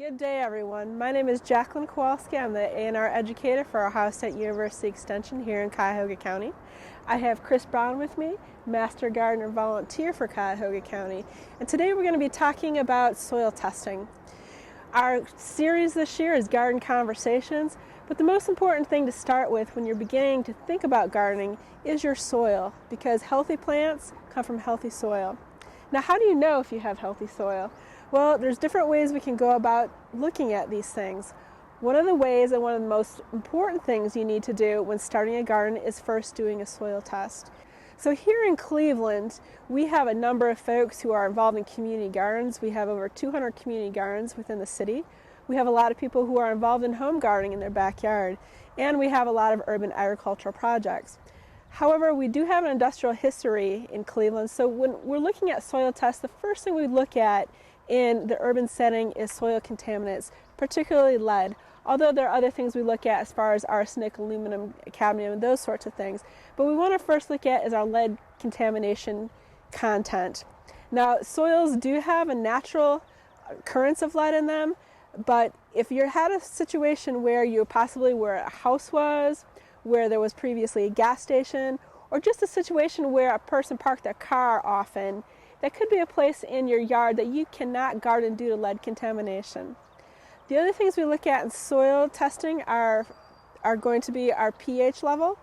Good day, everyone. My name is Jacqueline Kowalski. I'm the A&R educator for Ohio State University Extension here in Cuyahoga County. I have Chris Brown with me, Master Gardener Volunteer for Cuyahoga County. And today we're going to be talking about soil testing. Our series this year is Garden Conversations, but the most important thing to start with when you're beginning to think about gardening is your soil, because healthy plants come from healthy soil. Now, how do you know if you have healthy soil? Well, there's different ways we can go about looking at these things. One of the ways and one of the most important things you need to do when starting a garden is first doing a soil test. So here in Cleveland, we have a number of folks who are involved in community gardens. We have over 200 community gardens within the city. We have a lot of people who are involved in home gardening in their backyard, and we have a lot of urban agricultural projects. However, we do have an industrial history in Cleveland, so when we're looking at soil tests, the first thing we look at in the urban setting is soil contaminants, particularly lead. Although there are other things we look at as far as arsenic, aluminum, cadmium, those sorts of things. But we want to first look at is our lead contamination content. Now, soils do have a natural occurrence of lead in them, but if you had a situation where you possibly where a house was, where there was previously a gas station, or just a situation where a person parked their car often, that could be a place in your yard that you cannot garden due to lead contamination. The other things we look at in soil testing are going to be our pH level.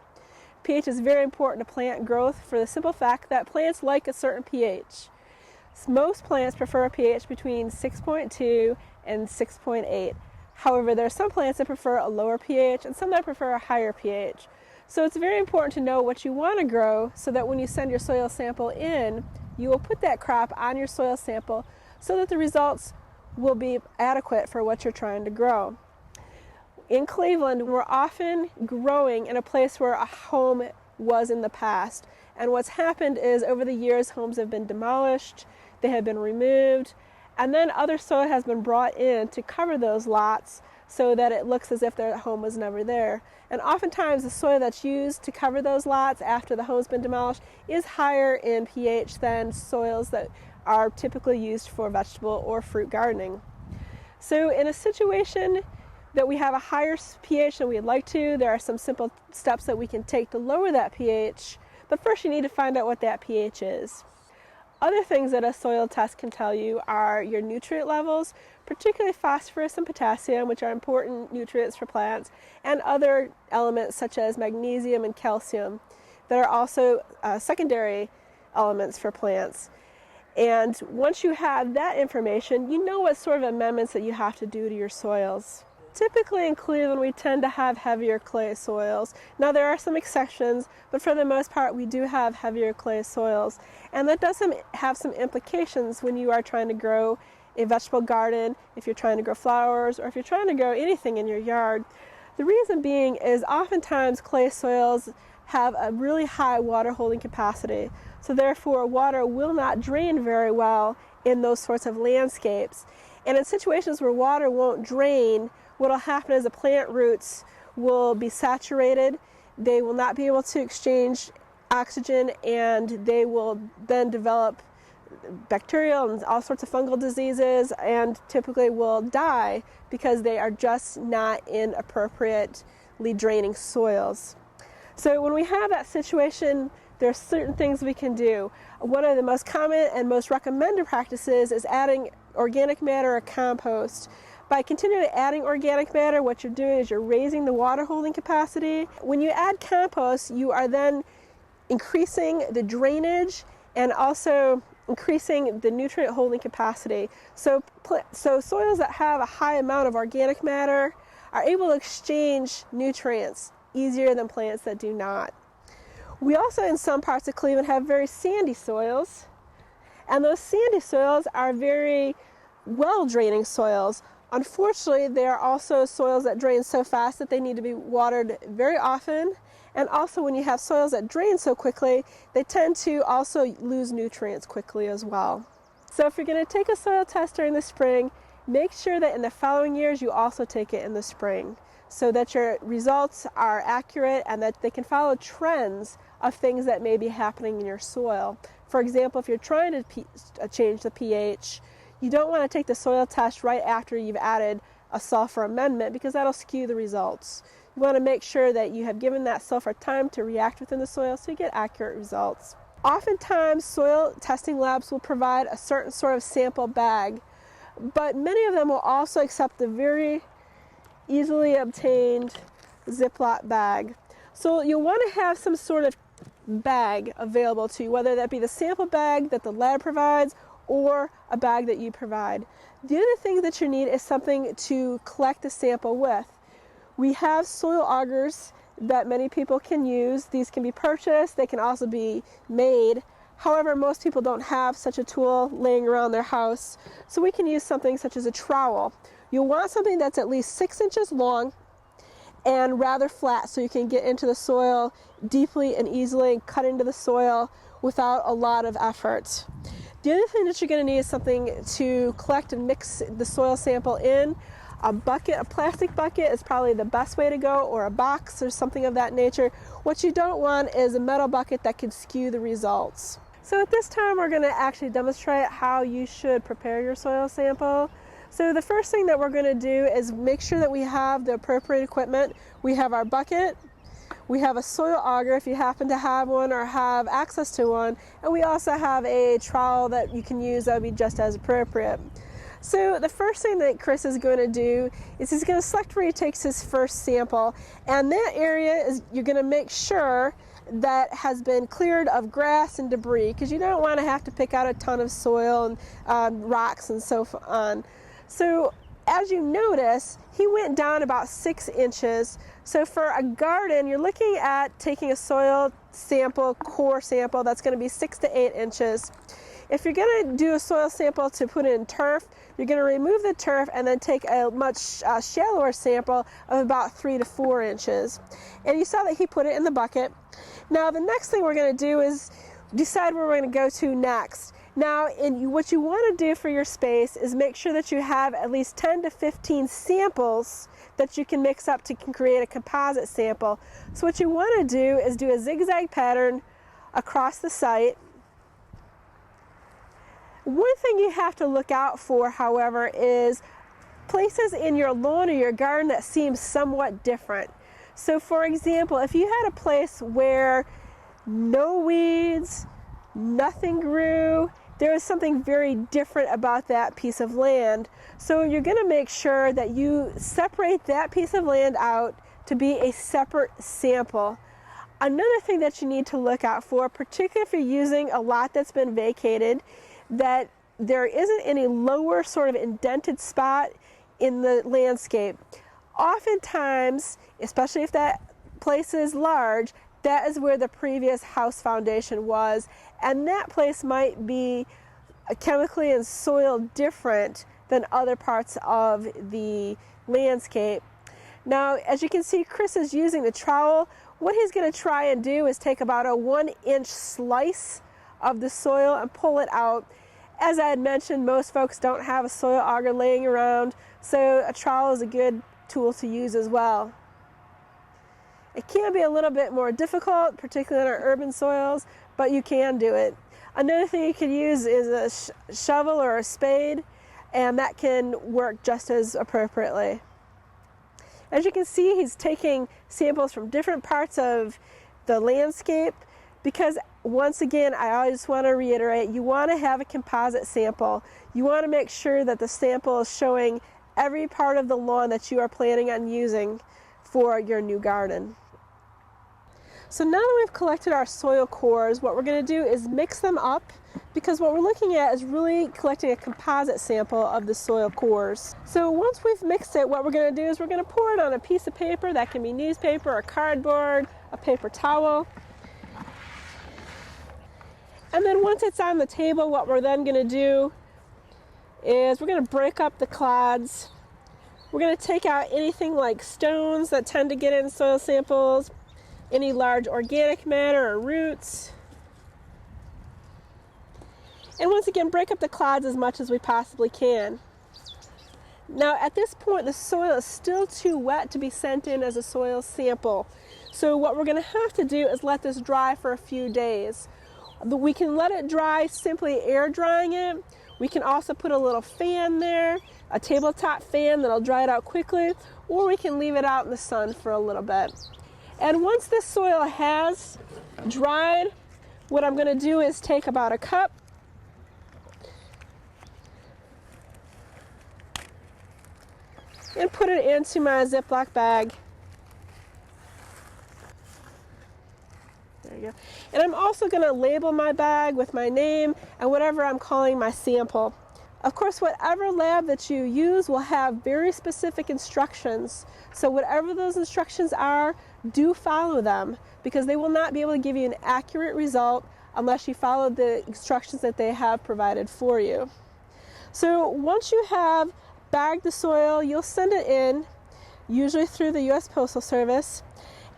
pH is very important to plant growth for the simple fact that plants like a certain pH. Most plants prefer a pH between 6.2 and 6.8. However, there are some plants that prefer a lower pH and some that prefer a higher pH. So it's very important to know what you want to grow so that when you send your soil sample in, you will put that crop on your soil sample so that the results will be adequate for what you're trying to grow. In Cleveland, we're often growing in a place where a home was in the past. And what's happened is over the years, homes have been demolished, they have been removed, and then other soil has been brought in to cover those lots so that it looks as if their home was never there. And oftentimes the soil that's used to cover those lots after the home's been demolished is higher in pH than soils that are typically used for vegetable or fruit gardening. So in a situation that we have a higher pH than we'd like to, there are some simple steps that we can take to lower that pH, but first you need to find out what that pH is. Other things that a soil test can tell you are your nutrient levels, particularly phosphorus and potassium, which are important nutrients for plants, and other elements such as magnesium and calcium that are also secondary elements for plants. And once you have that information, you know what sort of amendments that you have to do to your soils. Typically in Cleveland, we tend to have heavier clay soils. Now there are some exceptions, but for the most part, we do have heavier clay soils. And that does have some implications when you are trying to grow a vegetable garden, if you're trying to grow flowers, or if you're trying to grow anything in your yard. The reason being is oftentimes clay soils have a really high water holding capacity. So therefore, water will not drain very well in those sorts of landscapes. And in situations where water won't drain, what will happen is the plant roots will be saturated, they will not be able to exchange oxygen, and they will then develop bacterial and all sorts of fungal diseases and typically will die because they are just not in appropriately draining soils. So when we have that situation, there are certain things we can do. One of the most common and most recommended practices is adding organic matter or compost. By continually adding organic matter, what you're doing is you're raising the water holding capacity. When you add compost, you are then increasing the drainage and also increasing the nutrient holding capacity. So soils that have a high amount of organic matter are able to exchange nutrients easier than plants that do not. We also, in some parts of Cleveland, have very sandy soils, and those sandy soils are very well draining soils. Unfortunately, there are also soils that drain so fast that they need to be watered very often. And also when you have soils that drain so quickly, they tend to also lose nutrients quickly as well. So if you're going to take a soil test during the spring, make sure that in the following years you also take it in the spring so that your results are accurate and that they can follow trends of things that may be happening in your soil. For example, if you're trying to change the pH, You don't want to take the soil test right after you've added a sulfur amendment because that'll skew the results. You want to make sure that you have given that sulfur time to react within the soil so you get accurate results. Oftentimes, soil testing labs will provide a certain sort of sample bag, but many of them will also accept the very easily obtained Ziploc bag. So you'll want to have some sort of bag available to you, whether that be the sample bag that the lab provides or a bag that you provide. The other thing that you need is something to collect the sample with. We have soil augers that many people can use. These can be purchased, they can also be made. However, most people don't have such a tool laying around their house, so we can use something such as a trowel. You'll want something that's at least 6 inches long and rather flat so you can get into the soil deeply and easily and cut into the soil without a lot of effort. The other thing that you're going to need is something to collect and mix the soil sample in. A bucket, a plastic bucket is probably the best way to go, or a box or something of that nature. What you don't want is a metal bucket that could skew the results. So at this time we're going to actually demonstrate how you should prepare your soil sample. So the first thing that we're going to do is make sure that we have the appropriate equipment. We have our bucket, we have a soil auger if you happen to have one or have access to one, and we also have a trowel that you can use that would be just as appropriate. So the first thing that Chris is going to do is he's going to select where he takes his first sample, and that area is you're going to make sure that has been cleared of grass and debris, because you don't want to have to pick out a ton of soil and rocks and so on. So as you notice, he went down about 6 inches. So for a garden, you're looking at taking a soil sample, core sample, that's going to be 6 to 8 inches. If you're going to do a soil sample to put in turf, you're going to remove the turf and then take a much shallower sample of about 3 to 4 inches. And you saw that he put it in the bucket. Now the next thing we're going to do is decide where we're going to go to next. Now, what you want to do for your space is make sure that you have at least 10 to 15 samples that you can mix up to create a composite sample. So what you want to do is do a zigzag pattern across the site. One thing you have to look out for, however, is places in your lawn or your garden that seem somewhat different. So for example, if you had a place where no weeds, nothing grew, there was something very different about that piece of land. So you're going to make sure that you separate that piece of land out to be a separate sample. Another thing that you need to look out for, particularly if you're using a lot that's been vacated, that there isn't any lower sort of indented spot in the landscape. Oftentimes, especially if that place is large, that is where the previous house foundation was, and that place might be chemically and soil different than other parts of the landscape. Now, as you can see, Chris is using the trowel. What he's going to try and do is take about a 1-inch slice of the soil and pull it out. As I had mentioned, most folks don't have a soil auger laying around, so a trowel is a good tool to use as well. It can be a little bit more difficult, particularly in our urban soils, but you can do it. Another thing you could use is a shovel or a spade, and that can work just as appropriately. As you can see, he's taking samples from different parts of the landscape because, once again, I always want to reiterate, you want to have a composite sample. You want to make sure that the sample is showing every part of the lawn that you are planning on using for your new garden. So now that we've collected our soil cores, what we're going to do is mix them up, because what we're looking at is really collecting a composite sample of the soil cores. So once we've mixed it, what we're going to do is we're going to pour it on a piece of paper. That can be newspaper or cardboard, a paper towel. And then once it's on the table, what we're then going to do is we're going to break up the clods. We're going to take out anything like stones that tend to get in soil samples, any large organic matter or roots. And once again, break up the clods as much as we possibly can. Now at this point, the soil is still too wet to be sent in as a soil sample. So what we're going to have to do is let this dry for a few days. We can let it dry simply air drying it. We can also put a little fan there, a tabletop fan that'll dry it out quickly, or we can leave it out in the sun for a little bit. And once this soil has dried, what I'm going to do is take about a cup and put it into my Ziploc bag. There you go. And I'm also going to label my bag with my name and whatever I'm calling my sample. Of course, whatever lab that you use will have very specific instructions. So whatever those instructions are, do follow them, because they will not be able to give you an accurate result unless you follow the instructions that they have provided for you. So once you have bagged the soil, you'll send it in, usually through the U.S. Postal Service,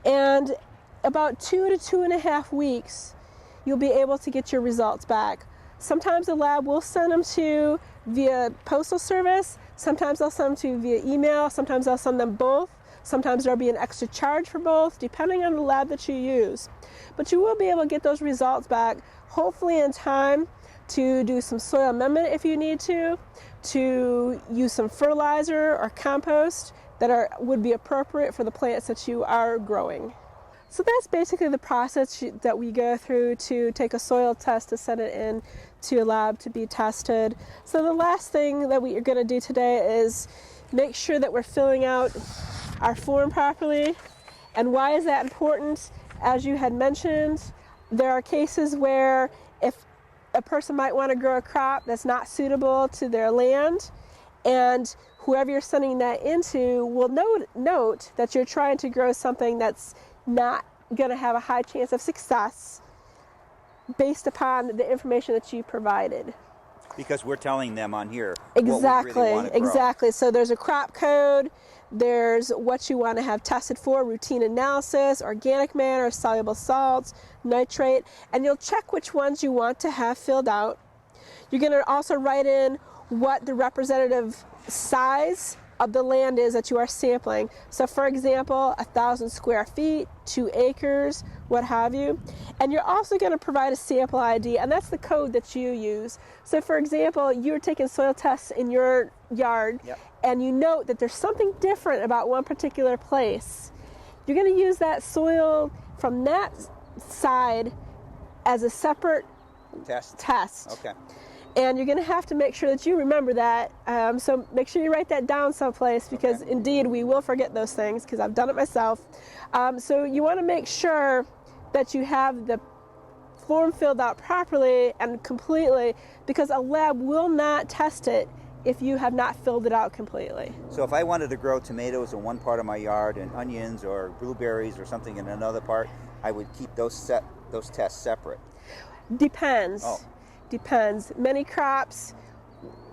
and about 2 to 2.5 weeks, you'll be able to get your results back. Sometimes the lab will send them to via Postal Service, sometimes they'll send them to via email, sometimes they'll send them both, sometimes there'll be an extra charge for both, depending on the lab that you use. But you will be able to get those results back, hopefully in time to do some soil amendment if you need to use some fertilizer or compost that would be appropriate for the plants that you are growing. So that's basically the process that we go through to take a soil test to send it in to a lab to be tested. So the last thing that we are going to do today is make sure that we're filling out our form properly. And why is that important? As you had mentioned, there are cases where if a person might want to grow a crop that's not suitable to their land, and whoever you're sending that into will note that you're trying to grow something that's not going to have a high chance of success based upon the information that you provided. Because we're telling them on here exactly, what we really want to grow. Exactly. So there's a crop code, there's what you want to have tested for, routine analysis, organic matter, soluble salts, nitrate, and you'll check which ones you want to have filled out. You're going to also write in what the representative size of the land is that you are sampling. So for example, 1,000 square feet, 2 acres, what have you. And you're also going to provide a sample ID, and that's the code that you use. So for example, you're taking soil tests in your yard, yep, and you note that there's something different about one particular place. You're going to use that soil from that side as a separate test. Okay. And you're going to have to make sure that you remember that. So make sure you write that down someplace, because indeed we will forget those things, because I've done it myself. So you want to make sure that you have the form filled out properly and completely, because a lab will not test it if you have not filled it out completely. So if I wanted to grow tomatoes in one part of my yard and onions or blueberries or something in another part, I would keep those tests separate? Depends. Oh. Depends. Many crops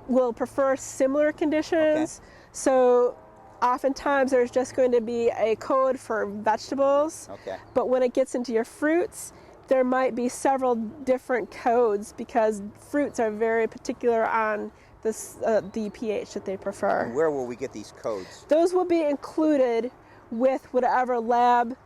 will prefer similar conditions. So oftentimes there's just going to be a code for vegetables. But when it gets into your fruits, there might be several different codes, because fruits are very particular on the pH that they prefer. And where will we get these codes? Those will be included with whatever lab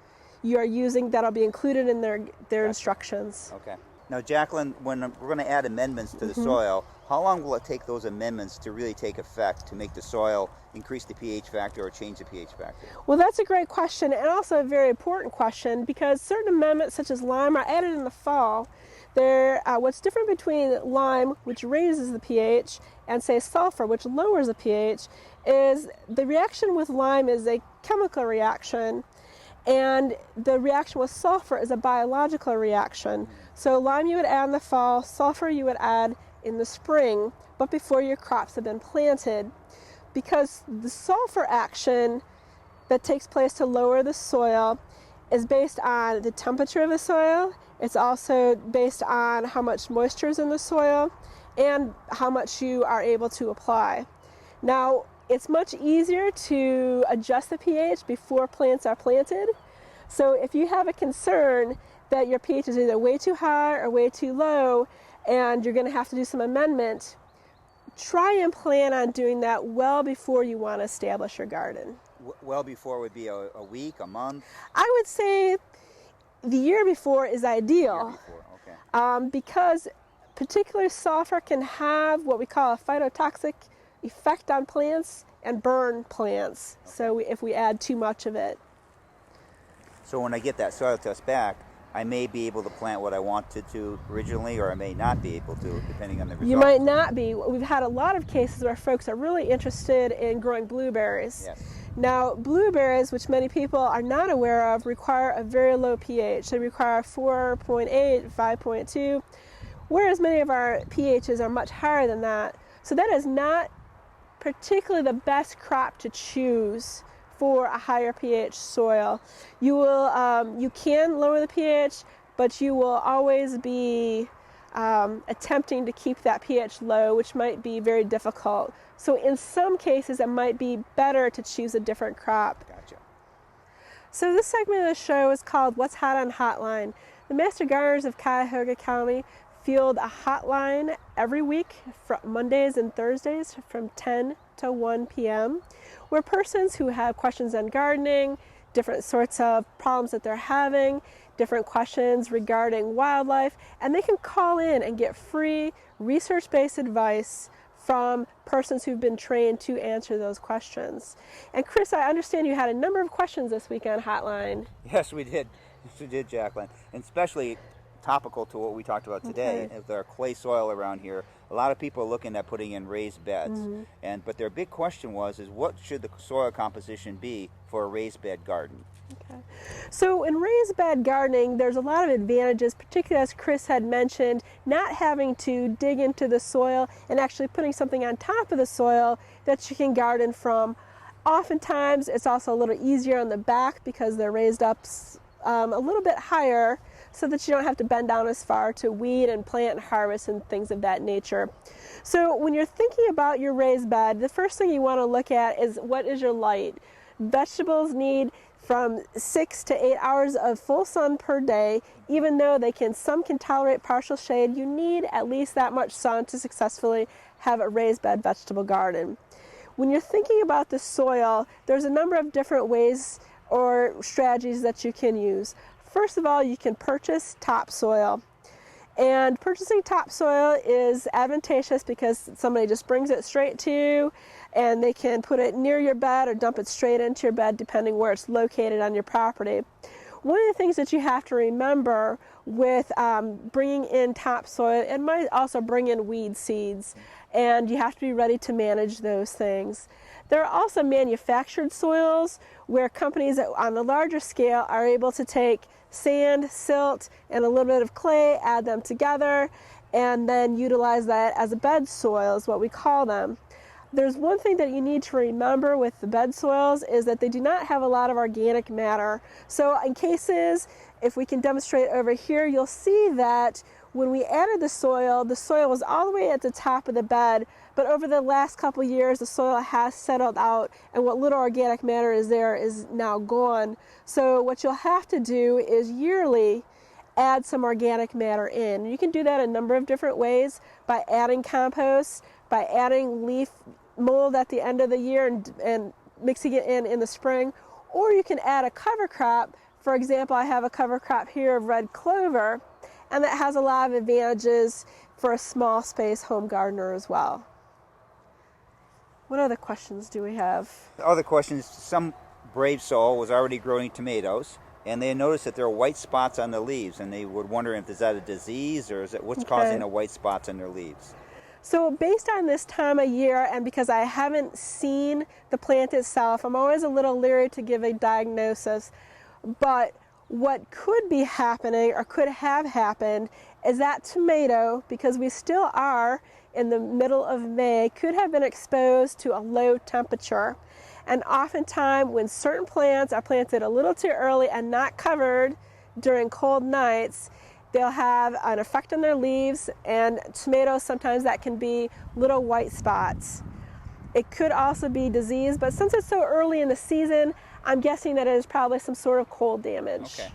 you are using. That'll be included in their instructions. Okay. Now, Jacqueline, when we're going to add amendments to the soil, how long will it take those amendments to really take effect to make the soil increase the pH factor or change the pH factor? Well, that's a great question, and also a very important question, because certain amendments such as lime are added in the fall. What's different between lime, which raises the pH, and say sulfur, which lowers the pH, is the reaction with lime is a chemical reaction, and the reaction with sulfur is a biological reaction. So lime you would add in the fall, sulfur you would add in the spring, but before your crops have been planted. Because the sulfur action that takes place to lower the soil is based on the temperature of the soil. It's also based on how much moisture is in the soil and how much you are able to apply. Now, it's much easier to adjust the pH before plants are planted. So if you have a concern that your pH is either way too high or way too low, and you're going to have to do some amendment, try and plan on doing that well before you want to establish your garden. Well before would be a week, a month? I would say the year before is ideal. The year before, okay. Because particular sulfur can have what we call a phytotoxic effect on plants and burn plants. Okay. So if we add too much of it. So when I get that soil test back, I may be able to plant what I wanted to originally, or I may not be able to, depending on the result. You might not be. We've had a lot of cases where folks are really interested in growing blueberries. Yes. Now, blueberries, which many people are not aware of, require a very low pH. They require 4.8, 5.2, whereas many of our pHs are much higher than that. So that is not particularly the best crop to choose for a higher pH soil. You will, you can lower the pH, but you will always be attempting to keep that pH low, which might be very difficult. So in some cases, it might be better to choose a different crop. Gotcha. So this segment of the show is called What's Hot on Hotline. The Master Gardeners of Cuyahoga County field a hotline every week, Mondays and Thursdays from 10 to 1 p.m., where persons who have questions on gardening, different sorts of problems that they're having, different questions regarding wildlife, and they can call in and get free research-based advice from persons who've been trained to answer those questions. And Chris, I understand you had a number of questions this week on Hotline. Yes, we did. Yes, we did, Jacqueline. And especially topical to what we talked about today, Okay. with our clay soil around here. A lot of people are looking at putting in raised beds, but their big question is what should the soil composition be for a raised bed garden? Okay. So in raised bed gardening, there's a lot of advantages, particularly as Chris had mentioned, not having to dig into the soil and actually putting something on top of the soil that you can garden from. Oftentimes, it's also a little easier on the back because they're raised up a little bit higher so that you don't have to bend down as far to weed and plant and harvest and things of that nature. So when you're thinking about your raised bed, the first thing you want to look at is what is your light. Vegetables need from 6 to 8 hours of full sun per day. Even though some can tolerate partial shade, you need at least that much sun to successfully have a raised bed vegetable garden. When you're thinking about the soil, there's a number of different ways or strategies that you can use. First of all, you can purchase topsoil. And purchasing topsoil is advantageous because somebody just brings it straight to you and they can put it near your bed or dump it straight into your bed depending where it's located on your property. One of the things that you have to remember with bringing in topsoil, it might also bring in weed seeds, and you have to be ready to manage those things. There are also manufactured soils where companies on a larger scale are able to take sand, silt, and a little bit of clay, add them together, and then utilize that as a bed soil is what we call them. There's one thing that you need to remember with the bed soils is that they do not have a lot of organic matter. So in cases, if we can demonstrate over here, you'll see that when we added the soil was all the way at the top of the bed, but over the last couple years, the soil has settled out, and what little organic matter is there is now gone. So what you'll have to do is yearly add some organic matter in. You can do that a number of different ways, by adding compost, by adding leaf mold at the end of the year and mixing it in the spring, or you can add a cover crop. For example, I have a cover crop here of red clover, and that has a lot of advantages for a small space home gardener as well. What other questions do we have? Other questions, some brave soul was already growing tomatoes, and they noticed that there are white spots on the leaves, and they would wonder if is that a disease or is it what's causing the white spots on their leaves? So based on this time of year, and because I haven't seen the plant itself, I'm always a little leery to give a diagnosis. But what could be happening or could have happened is that tomato, because we still are in the middle of May, could have been exposed to a low temperature. And oftentimes when certain plants are planted a little too early and not covered during cold nights, they'll have an effect on their leaves, and tomatoes, sometimes that can be little white spots. It could also be disease, but since it's so early in the season, I'm guessing that it is probably some sort of cold damage. Okay.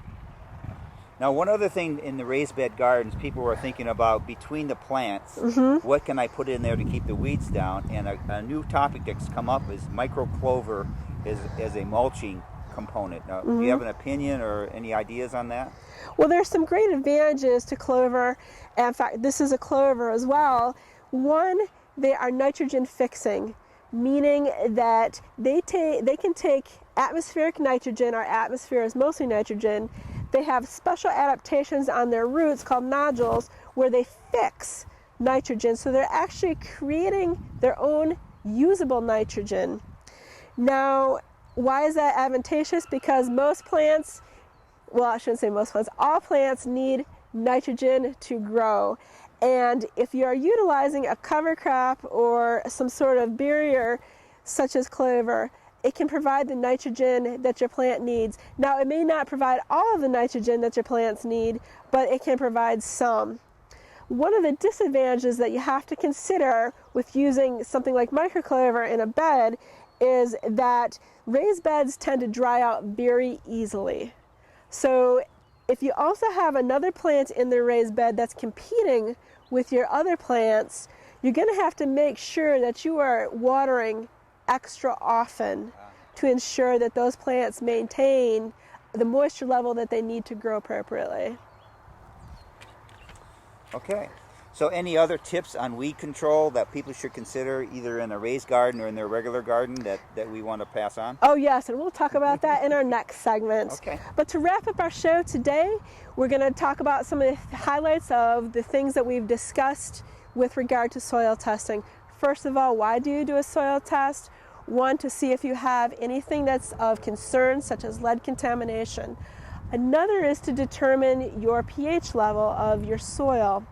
Now, one other thing in the raised bed gardens, people were thinking about between the plants, what can I put in there to keep the weeds down? And a new topic that's come up is micro clover as a mulching component. Now, do you have an opinion or any ideas on that? Well, there's some great advantages to clover. In fact, this is a clover as well. One, they are nitrogen fixing, meaning that they can take atmospheric nitrogen. Our atmosphere is mostly nitrogen. They have special adaptations on their roots called nodules where they fix nitrogen. So they're actually creating their own usable nitrogen. Now, why is that advantageous? Because most plants, well, I shouldn't say most plants, all plants need nitrogen to grow. And if you are utilizing a cover crop or some sort of barrier such as clover, it can provide the nitrogen that your plant needs. Now, it may not provide all of the nitrogen that your plants need, but it can provide some. One of the disadvantages that you have to consider with using something like microclover in a bed is that raised beds tend to dry out very easily. So if you also have another plant in the raised bed that's competing with your other plants, you're going to have to make sure that you are watering extra often to ensure that those plants maintain the moisture level that they need to grow appropriately. Okay. So any other tips on weed control that people should consider either in a raised garden or in their regular garden that we want to pass on? Oh yes, and we'll talk about that in our next segment. Okay. But to wrap up our show today, we're going to talk about some of the highlights of the things that we've discussed with regard to soil testing. First of all, why do you do a soil test? One, to see if you have anything that's of concern, such as lead contamination. Another is to determine your pH level of your soil.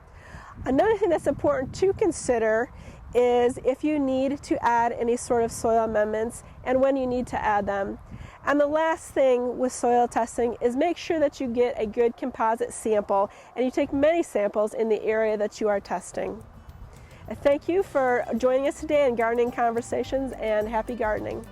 Another thing that's important to consider is if you need to add any sort of soil amendments and when you need to add them. And the last thing with soil testing is make sure that you get a good composite sample and you take many samples in the area that you are testing. Thank you for joining us today in Gardening Conversations, and happy gardening.